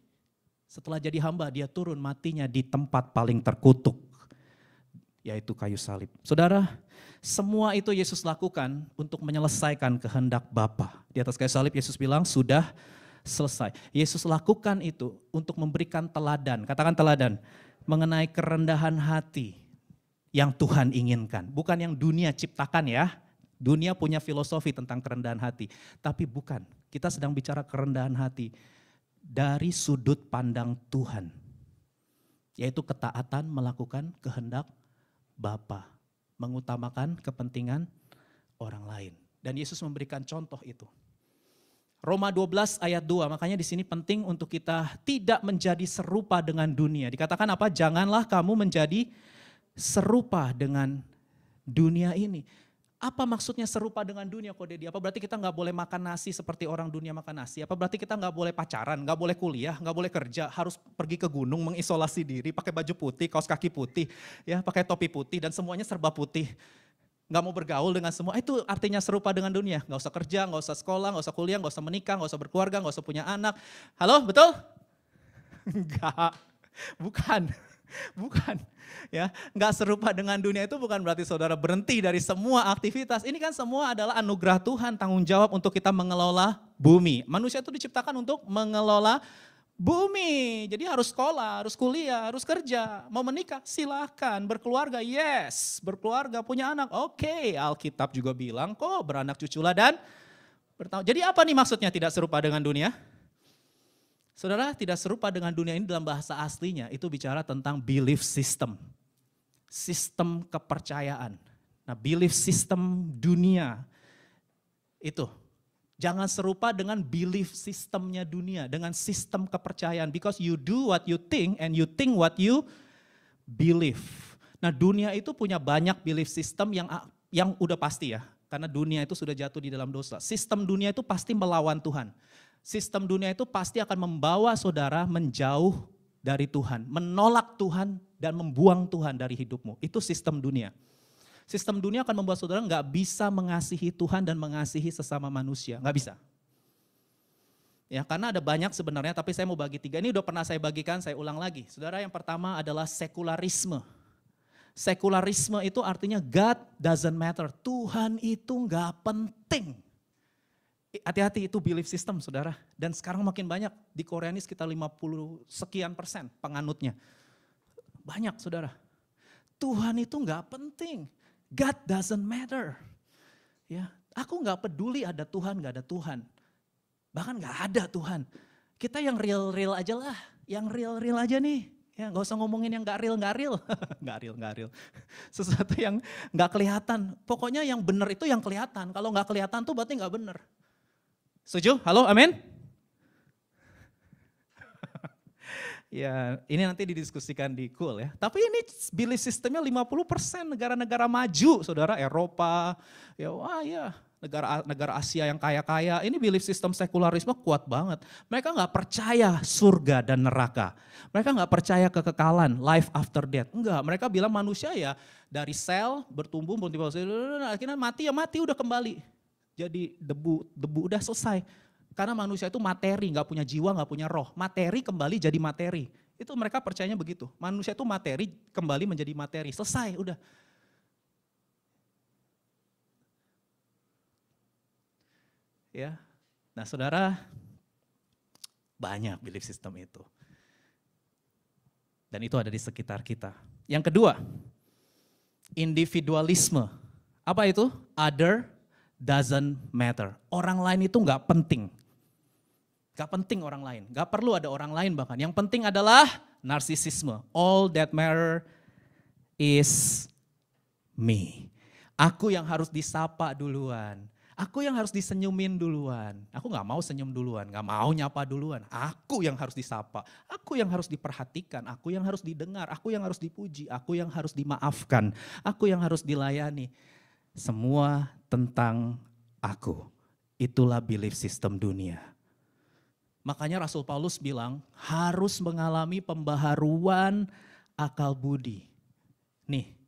Setelah jadi hamba, dia turun matinya di tempat paling terkutuk, yaitu kayu salib. Saudara, semua itu Yesus lakukan untuk menyelesaikan kehendak Bapa. Di atas kayu salib Yesus bilang, sudah selesai. Yesus lakukan itu untuk memberikan teladan, katakan teladan, mengenai kerendahan hati yang Tuhan inginkan. Bukan yang dunia ciptakan ya, dunia punya filosofi tentang kerendahan hati. Tapi bukan, kita sedang bicara kerendahan hati dari sudut pandang Tuhan. Yaitu ketaatan melakukan kehendak Bapa, mengutamakan kepentingan orang lain. Dan Yesus memberikan contoh itu. Roma 12 ayat 2, makanya di sini penting untuk kita tidak menjadi serupa dengan dunia. Dikatakan apa? Janganlah kamu menjadi serupa dengan dunia ini. Apa maksudnya serupa dengan dunia, Ko Dedi? Apa berarti kita nggak boleh makan nasi seperti orang dunia makan nasi? Apa berarti kita nggak boleh pacaran, nggak boleh kuliah, nggak boleh kerja, harus pergi ke gunung mengisolasi diri, pakai baju putih, kaos kaki putih, ya pakai topi putih dan semuanya serba putih? Nggak mau bergaul dengan semua, itu artinya serupa dengan dunia. Nggak usah kerja, nggak usah sekolah, nggak usah kuliah, nggak usah menikah, nggak usah berkeluarga, nggak usah punya anak. Halo, betul? Enggak, bukan. Bukan, ya, nggak serupa dengan dunia itu bukan berarti saudara berhenti dari semua aktivitas. Ini kan semua adalah anugerah Tuhan, tanggung jawab untuk kita mengelola bumi. Manusia itu diciptakan untuk mengelola bumi. Jadi harus sekolah, harus kuliah, harus kerja. Mau menikah, silahkan. Berkeluarga, yes. Berkeluarga, punya anak, oke. Alkitab juga bilang kok beranak cuculah dan bertahun. Jadi apa nih maksudnya tidak serupa dengan dunia? Saudara, tidak serupa dengan dunia ini dalam bahasa aslinya, itu bicara tentang belief system. Sistem kepercayaan. Nah, belief system dunia itu. Jangan serupa dengan belief systemnya dunia, dengan sistem kepercayaan. Because you do what you think and you think what you believe. Nah, dunia itu punya banyak belief system yang udah pasti ya. Karena dunia itu sudah jatuh di dalam dosa. Sistem dunia itu pasti melawan Tuhan. Sistem dunia itu pasti akan membawa saudara menjauh dari Tuhan, menolak Tuhan dan membuang Tuhan dari hidupmu. Itu sistem dunia. Sistem dunia akan membuat saudara nggak bisa mengasihi Tuhan dan mengasihi sesama manusia, nggak bisa. Ya, karena ada banyak sebenarnya, tapi saya mau bagi 3. Ini udah pernah saya bagikan, saya ulang lagi. Saudara, yang pertama adalah sekularisme. Sekularisme itu artinya God doesn't matter, Tuhan itu nggak penting. Hati-hati, itu belief system saudara. Dan sekarang makin banyak, di Korea ini sekitar 50 sekian persen penganutnya. Banyak saudara. Tuhan itu gak penting. God doesn't matter. Ya, aku gak peduli ada Tuhan, gak ada Tuhan. Bahkan gak ada Tuhan. Kita yang real-real aja lah. Yang real-real aja nih. Ya, gak usah ngomongin yang gak real. Gak real. Sesuatu yang gak kelihatan. Pokoknya yang benar itu yang kelihatan. Kalau gak kelihatan tuh berarti gak benar. Setuju? Halo, amin? Ya, ini nanti didiskusikan di Cool ya. Tapi ini belief sistemnya 50% negara-negara maju, saudara, Eropa, ya wah ya, negara Asia yang kaya-kaya. Ini belief sistem sekularisme kuat banget. Mereka nggak percaya surga dan neraka. Mereka nggak percaya kekekalan, life after death. Enggak, mereka bilang manusia ya dari sel bertumbuh, akhirnya mati ya mati udah kembali. Jadi debu udah selesai. Karena manusia itu materi, gak punya jiwa, gak punya roh. Materi kembali jadi materi. Itu mereka percayanya begitu. Manusia itu materi kembali menjadi materi. Selesai, udah. Ya. Nah saudara, Banyak belief system itu. Dan itu ada di sekitar kita. Yang kedua, individualisme. Apa itu? Other doesn't matter. Orang lain itu nggak penting. Gak penting orang lain, gak perlu ada orang lain bahkan. Yang penting adalah narsisisme. All that matter is me. Aku yang harus disapa duluan. Aku yang harus disenyumin duluan. Aku gak mau senyum duluan, gak mau nyapa duluan. Aku yang harus disapa, aku yang harus diperhatikan, aku yang harus didengar, aku yang harus dipuji, aku yang harus dimaafkan, aku yang harus dilayani. Semua tentang aku. Itulah belief system dunia. Makanya Rasul Paulus bilang harus mengalami pembaharuan akal budi. Nih,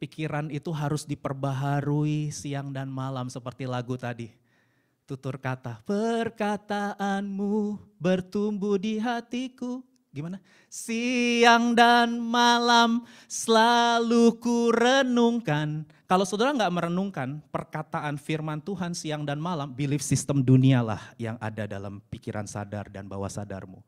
pikiran itu harus diperbaharui siang dan malam seperti lagu tadi. Tutur kata, perkataanmu bertumbuh di hatiku. Gimana? Siang dan malam selalu ku renungkan. Kalau saudara nggak merenungkan perkataan firman Tuhan siang dan malam, belief system dunia lah yang ada dalam pikiran sadar dan bawah sadarmu.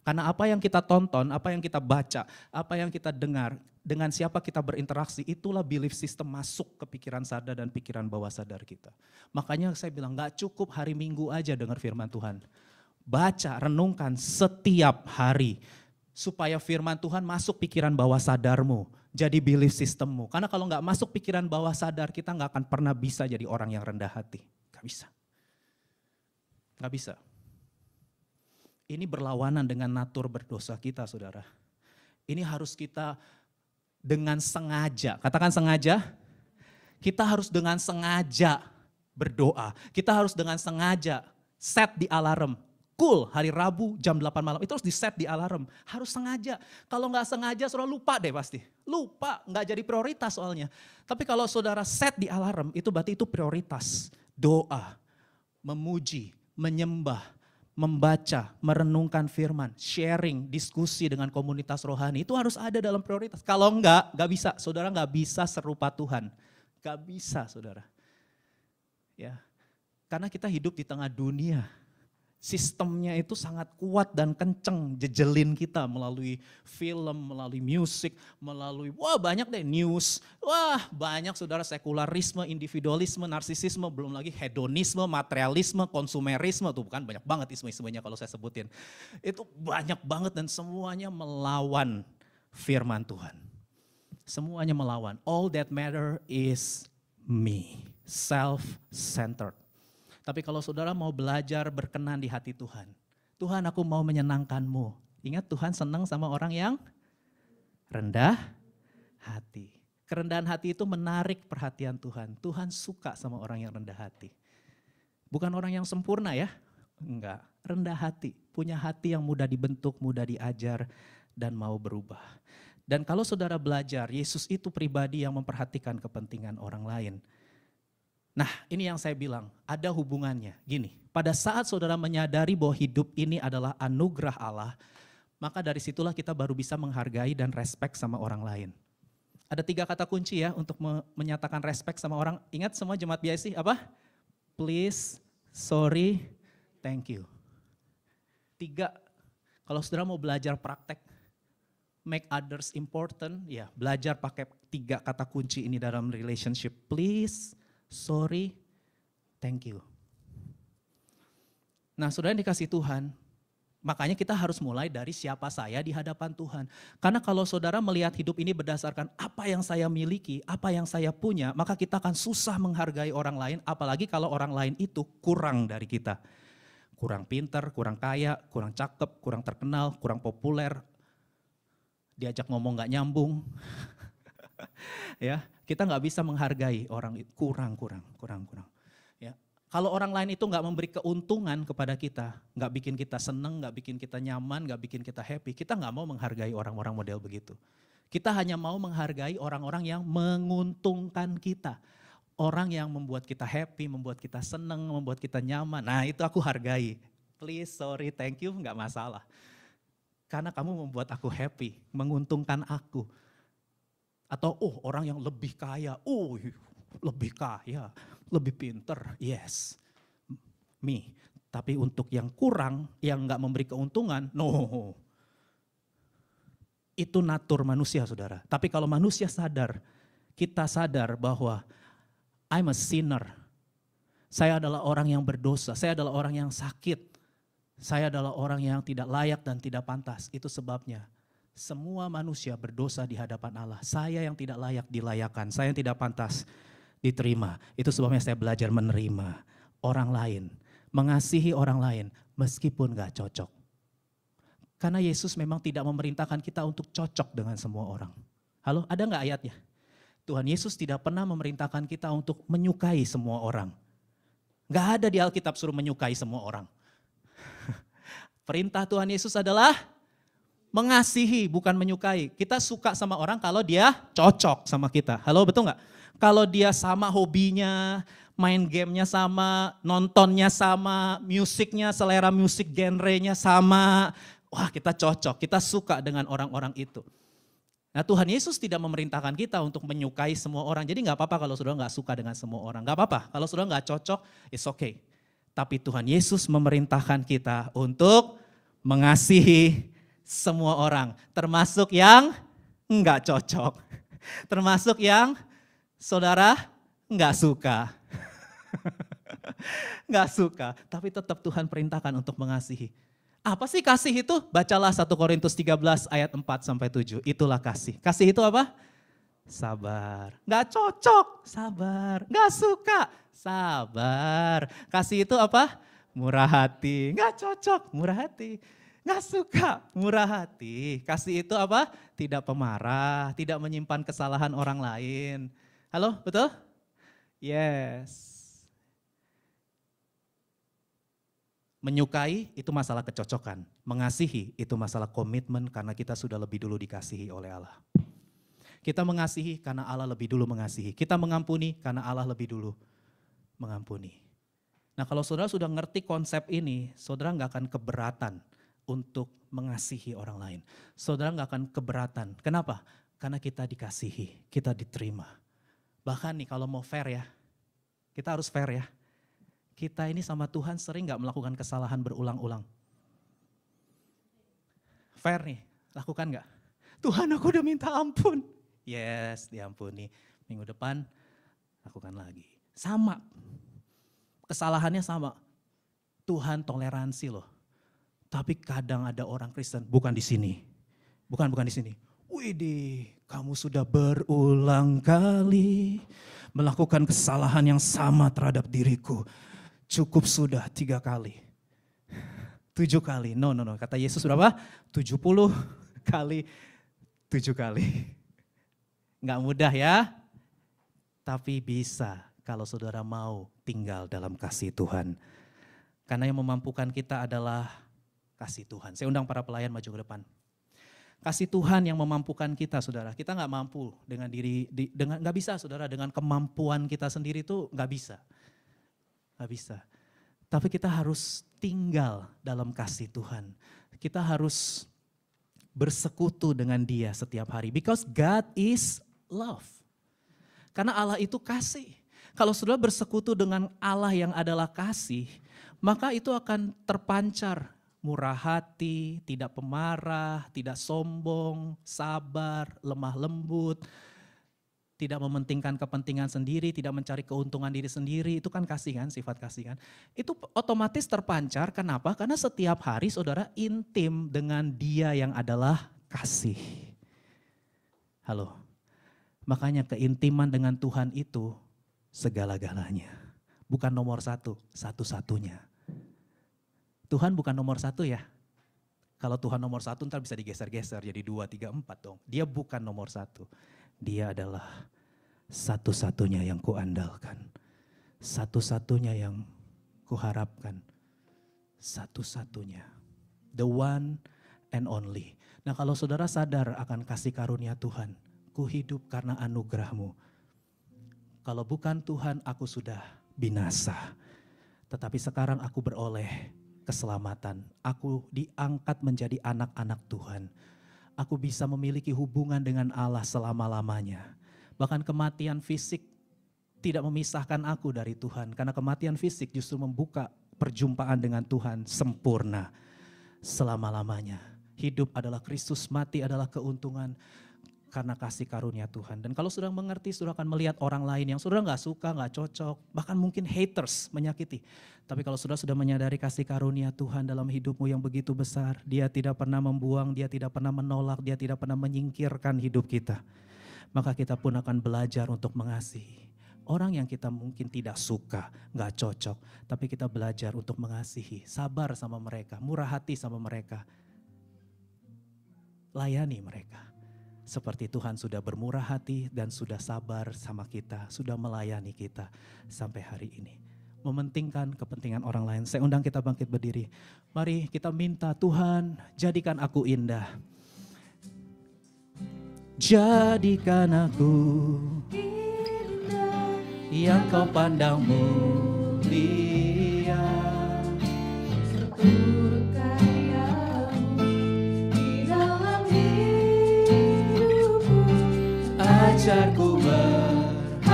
Karena apa yang kita tonton, apa yang kita baca, apa yang kita dengar, dengan siapa kita berinteraksi, itulah belief system masuk ke pikiran sadar dan pikiran bawah sadar kita. Makanya saya bilang nggak cukup hari Minggu aja dengar firman Tuhan. Baca, renungkan setiap hari supaya firman Tuhan masuk pikiran bawah sadarmu, jadi belief systemmu. Karena kalau nggak masuk pikiran bawah sadar, kita nggak akan pernah bisa jadi orang yang rendah hati. Nggak bisa. Nggak bisa. Ini berlawanan dengan natur berdosa kita, saudara. Ini harus kita dengan sengaja, katakan sengaja. Kita harus dengan sengaja berdoa. Kita harus dengan sengaja set di alarm. Cool, hari Rabu jam 8 malam, itu harus di set di alarm. Harus sengaja. Kalau nggak sengaja, saudara lupa deh pasti. Lupa, nggak jadi prioritas soalnya. Tapi kalau saudara set di alarm, itu berarti itu prioritas. Doa, memuji, menyembah, membaca, merenungkan firman, sharing, diskusi dengan komunitas rohani. Itu harus ada dalam prioritas. Kalau nggak bisa. Saudara nggak bisa serupa Tuhan. Nggak bisa, saudara. Ya, karena kita hidup di tengah dunia. Sistemnya itu sangat kuat dan kenceng, jejelin kita melalui film, melalui musik, melalui banyak deh news. Banyak saudara, sekularisme, individualisme, narsisisme, belum lagi hedonisme, materialisme, konsumerisme, tuh bukan banyak banget isme-ismenya kalau saya sebutin. Itu banyak banget dan semuanya melawan firman Tuhan. Semuanya melawan. All that matter is me, self-centered. Tapi kalau saudara mau belajar berkenan di hati Tuhan, Tuhan aku mau menyenangkan-Mu. Ingat Tuhan senang sama orang yang rendah hati. Kerendahan hati itu menarik perhatian Tuhan. Tuhan suka sama orang yang rendah hati. Bukan orang yang sempurna ya, enggak. Rendah hati, punya hati yang mudah dibentuk, mudah diajar, dan mau berubah. Dan kalau saudara belajar, Yesus itu pribadi yang memperhatikan kepentingan orang lain. Nah, ini yang saya bilang, ada hubungannya. Gini, pada saat saudara menyadari bahwa hidup ini adalah anugerah Allah, maka dari situlah kita baru bisa menghargai dan respect sama orang lain. Ada 3 kata kunci ya untuk menyatakan respect sama orang. Ingat semua jemaat BIC apa? Please, sorry, thank you. 3, kalau saudara mau belajar praktek, make others important, ya belajar pakai 3 kata kunci ini dalam relationship. Please, sorry, thank you. Nah, saudara yang dikasih Tuhan, makanya kita harus mulai dari siapa saya di hadapan Tuhan. Karena kalau saudara melihat hidup ini berdasarkan apa yang saya miliki, apa yang saya punya, maka kita akan susah menghargai orang lain, apalagi kalau orang lain itu kurang dari kita. Kurang pinter, kurang kaya, kurang cakep, kurang terkenal, kurang populer, diajak ngomong gak nyambung. Ya, kita nggak bisa menghargai orang itu, kurang. Ya, kalau orang lain itu nggak memberi keuntungan kepada kita, nggak bikin kita seneng, nggak bikin kita nyaman, nggak bikin kita happy, kita nggak mau menghargai orang-orang model begitu. Kita hanya mau menghargai orang-orang yang menguntungkan kita, orang yang membuat kita happy, membuat kita seneng, membuat kita nyaman. Nah, itu aku hargai. Please, sorry, thank you, nggak masalah. Karena kamu membuat aku happy, menguntungkan aku. Atau orang yang lebih kaya, lebih kaya, lebih pinter, yes, me. Tapi untuk yang kurang, yang gak memberi keuntungan, no. Itu natur manusia, saudara. Tapi kalau manusia sadar, kita sadar bahwa I'm a sinner. Saya adalah orang yang berdosa, saya adalah orang yang sakit. Saya adalah orang yang tidak layak dan tidak pantas. Itu sebabnya semua manusia berdosa di hadapan Allah. Saya yang tidak layak dilayakan, saya yang tidak pantas diterima. Itu sebabnya saya belajar menerima orang lain, mengasihi orang lain meskipun gak cocok. Karena Yesus memang tidak memerintahkan kita untuk cocok dengan semua orang. Halo, ada gak ayatnya? Tuhan Yesus tidak pernah memerintahkan kita untuk menyukai semua orang. Gak ada di Alkitab suruh menyukai semua orang. Perintah Tuhan Yesus adalah mengasihi, bukan menyukai. Kita suka sama orang kalau dia cocok sama kita. Halo, betul gak? Kalau dia sama hobinya, main gamenya sama, nontonnya sama, musiknya, selera musik genrenya sama. Wah, kita cocok, kita suka dengan orang-orang itu. Nah, Tuhan Yesus tidak memerintahkan kita untuk menyukai semua orang. Jadi gak apa-apa kalau saudara gak suka dengan semua orang. Gak apa-apa, kalau saudara gak cocok, it's okay. Tapi Tuhan Yesus memerintahkan kita untuk mengasihi semua orang. Termasuk yang gak cocok. Termasuk yang saudara gak suka. Gak suka, tapi tetap Tuhan perintahkan untuk mengasihi. Apa sih kasih itu? Bacalah 1 Korintus 13 ayat 4-7. Itulah kasih. Kasih itu apa? Sabar. Gak cocok, sabar. Gak suka, sabar. Kasih itu apa? Murah hati. Gak cocok, murah hati. Gak suka, murah hati. Kasih itu apa? Tidak pemarah, tidak menyimpan kesalahan orang lain. Halo, betul? Yes. Menyukai itu masalah kecocokan, mengasihi itu masalah komitmen karena kita sudah lebih dulu dikasihi oleh Allah. Kita mengasihi karena Allah lebih dulu mengasihi, kita mengampuni karena Allah lebih dulu mengampuni. Nah, kalau saudara sudah ngerti konsep ini, saudara gak akan keberatan untuk mengasihi orang lain. Saudara gak akan keberatan, kenapa? Karena kita dikasihi, kita diterima. Bahkan nih kalau mau fair ya, kita harus fair ya. Kita ini sama Tuhan sering gak melakukan kesalahan berulang-ulang. Fair nih, lakukan gak? Tuhan, aku udah minta ampun. Yes, diampuni. Minggu depan lakukan lagi. Sama, kesalahannya sama. Tuhan toleransi loh. Tapi kadang ada orang Kristen, bukan di sini. Bukan di sini. Widih, kamu sudah berulang kali melakukan kesalahan yang sama terhadap diriku. Cukup sudah 3 kali. 7 kali. No. Kata Yesus berapa? 70 kali 7 kali. Nggak mudah ya. Tapi bisa kalau saudara mau tinggal dalam kasih Tuhan. Karena yang memampukan kita adalah kasih Tuhan. Saya undang para pelayan maju ke depan. Kasih Tuhan yang memampukan kita, saudara. Kita nggak mampu dengan nggak bisa, saudara. Dengan kemampuan kita sendiri itu nggak bisa. Gak bisa. Tapi kita harus tinggal dalam kasih Tuhan. Kita harus bersekutu dengan Dia setiap hari. Because God is love. Karena Allah itu kasih. Kalau saudara bersekutu dengan Allah yang adalah kasih, maka itu akan terpancar murah hati, tidak pemarah, tidak sombong, sabar, lemah lembut. Tidak mementingkan kepentingan sendiri, tidak mencari keuntungan diri sendiri, itu kan kasih kan, sifat kasih kan. Itu otomatis terpancar, kenapa? Karena setiap hari saudara intim dengan Dia yang adalah kasih. Halo, makanya keintiman dengan Tuhan itu segala-galanya. Bukan nomor 1, satu-satunya. Tuhan bukan nomor 1 ya. Kalau Tuhan nomor 1 ntar bisa digeser-geser jadi 2, 3, 4 dong. Dia bukan nomor 1. Dia adalah satu-satunya yang kuandalkan. Satu-satunya yang kuharapkan. Satu-satunya. The one and only. Nah, kalau saudara sadar akan kasih karunia Tuhan, ku hidup karena anugerah-Mu. Kalau bukan Tuhan, aku sudah binasa. Tetapi sekarang aku beroleh keselamatan. Aku diangkat menjadi anak-anak Tuhan. Aku bisa memiliki hubungan dengan Allah selama-lamanya. Bahkan kematian fisik tidak memisahkan aku dari Tuhan. Karena kematian fisik justru membuka perjumpaan dengan Tuhan sempurna selama-lamanya. Hidup adalah Kristus, mati adalah keuntungan karena kasih karunia Tuhan. Dan kalau sudah mengerti, sudah akan melihat orang lain yang sudah gak suka, gak cocok, bahkan mungkin haters, menyakiti. Tapi kalau sudah menyadari kasih karunia Tuhan dalam hidupmu yang begitu besar, Dia tidak pernah membuang, Dia tidak pernah menolak, Dia tidak pernah menyingkirkan hidup kita. Maka kita pun akan belajar untuk mengasihi orang yang kita mungkin tidak suka, gak cocok. Tapi kita belajar untuk mengasihi, sabar sama mereka, murah hati sama mereka. Layani mereka. Seperti Tuhan sudah bermurah hati dan sudah sabar sama kita, sudah melayani kita sampai hari ini. Mementingkan kepentingan orang lain. Saya undang kita bangkit berdiri. Mari kita minta, Tuhan jadikan aku indah. Jadikan aku indah yang kau pandang mulia. Seluruh karyamu di dalam hidupku, Ajarku berharap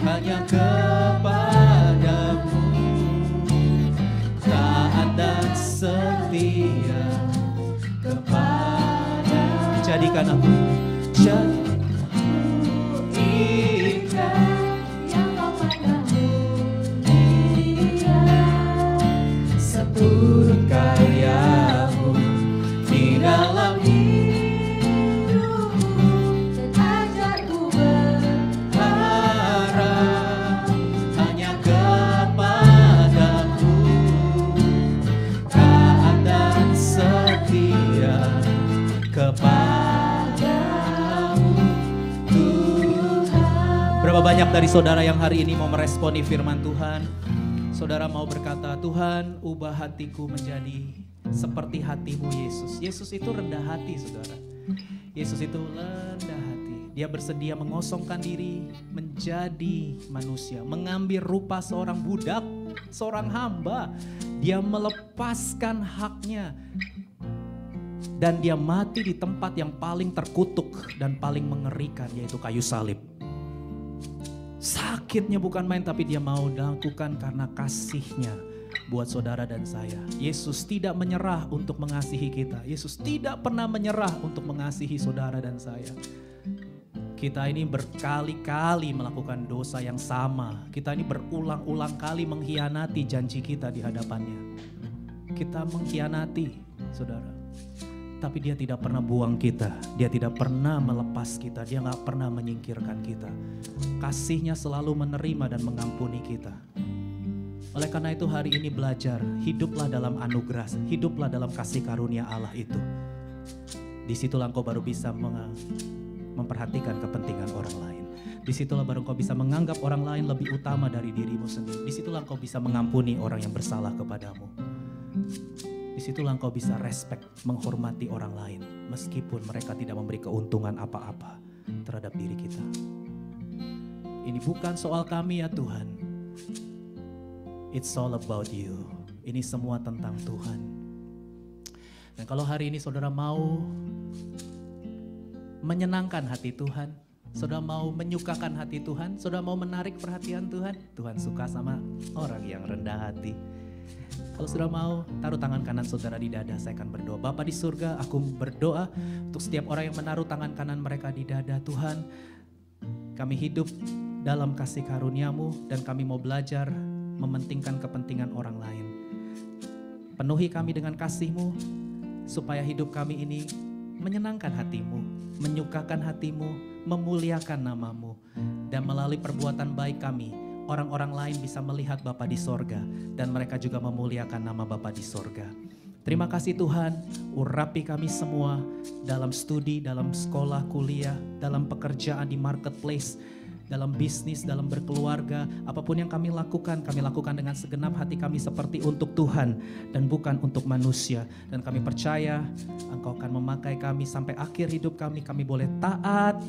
hanya kepadamu, taat dan setia kepadamu. Jadikan aku indah yang kau pandang mulia. seturut karyamu di dalam Hidupku dan ajarku berharap hanya kepadamu, taat dan setia kepadamu Tuhan. Berapa banyak dari saudara yang hari ini mau meresponi firman Tuhan? Saudara mau berkata, Tuhan ubah hatiku menjadi seperti hatimu Yesus. Yesus itu rendah hati saudara. Yesus itu rendah hati. Dia bersedia mengosongkan diri menjadi manusia. Mengambil rupa seorang budak, seorang hamba. Dia melepaskan haknya. Dan dia mati di tempat yang paling terkutuk dan paling mengerikan, yaitu kayu salib. Sakitnya bukan main, tapi dia mau lakukan karena kasihnya buat saudara dan saya. Yesus tidak menyerah untuk mengasihi kita. Yesus tidak pernah menyerah untuk mengasihi saudara dan saya. Kita ini berkali-kali melakukan dosa yang sama. Kita ini berulang-ulang kali mengkhianati janji kita di hadapannya. Kita mengkhianati saudara. Tapi dia tidak pernah buang kita, dia tidak pernah melepas kita, dia gak pernah menyingkirkan kita. Kasihnya selalu menerima dan mengampuni kita. Oleh karena itu hari ini belajar, hiduplah dalam anugerah, hiduplah dalam kasih karunia Allah itu. Disitulah engkau baru bisa memperhatikan kepentingan orang lain. Disitulah baru engkau bisa menganggap orang lain lebih utama dari dirimu sendiri. Disitulah engkau bisa mengampuni orang yang bersalah kepadamu. Disitulah engkau bisa respect, menghormati orang lain. Meskipun mereka tidak memberi keuntungan apa-apa terhadap diri kita. Ini bukan soal kami ya Tuhan. It's all about you. Ini semua tentang Tuhan. Dan kalau hari ini saudara mau menyenangkan hati Tuhan, saudara mau menyukakan hati Tuhan, saudara mau menarik perhatian Tuhan, Tuhan suka sama orang yang rendah hati. Kalau sudah mau, taruh tangan kanan saudara di dada, saya akan berdoa. Bapa di surga, aku berdoa untuk setiap orang yang menaruh tangan kanan mereka di dada. Tuhan, kami hidup dalam kasih karunia-Mu dan kami mau belajar mementingkan kepentingan orang lain. Penuhi kami dengan kasih-Mu, supaya hidup kami ini menyenangkan hati-Mu, menyukakan hati-Mu, memuliakan nama-Mu. Dan melalui perbuatan baik kami, orang-orang lain bisa melihat Bapa di sorga dan mereka juga memuliakan nama Bapa di sorga. Terima kasih Tuhan, urapi kami semua dalam studi, dalam sekolah, kuliah, dalam pekerjaan di marketplace, dalam bisnis, dalam berkeluarga. Apapun yang kami lakukan dengan segenap hati kami seperti untuk Tuhan dan bukan untuk manusia. Dan kami percaya Engkau akan memakai kami sampai akhir hidup kami boleh taat,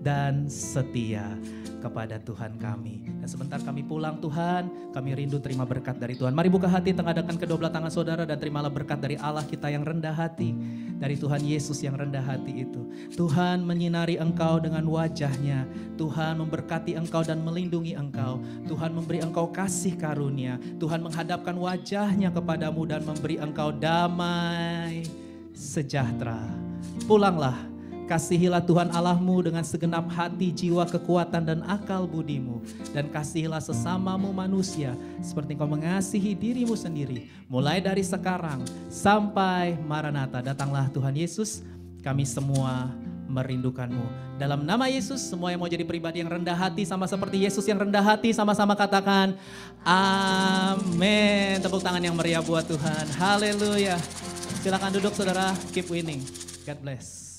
dan setia kepada Tuhan kami. Dan sebentar kami pulang Tuhan, kami rindu terima berkat dari Tuhan. Mari buka hati, tengadahkan kedua belah tangan saudara dan terimalah berkat dari Allah kita yang rendah hati, dari Tuhan Yesus yang rendah hati itu. Tuhan menyinari engkau dengan wajahnya, Tuhan memberkati engkau dan melindungi engkau, Tuhan memberi engkau kasih karunia, Tuhan menghadapkan wajahnya kepadamu dan memberi engkau damai sejahtera. Pulanglah, kasihilah Tuhan Allahmu dengan segenap hati, jiwa, kekuatan, dan akal budimu. Dan kasihilah sesamamu manusia seperti engkau mengasihi dirimu sendiri. Mulai dari sekarang sampai Maranatha. Datanglah Tuhan Yesus, kami semua merindukanmu. Dalam nama Yesus, semua yang mau jadi pribadi yang rendah hati sama seperti Yesus yang rendah hati, sama-sama katakan amin. Tepuk tangan yang meriah buat Tuhan. Haleluya. Silakan duduk saudara, keep winning. God bless.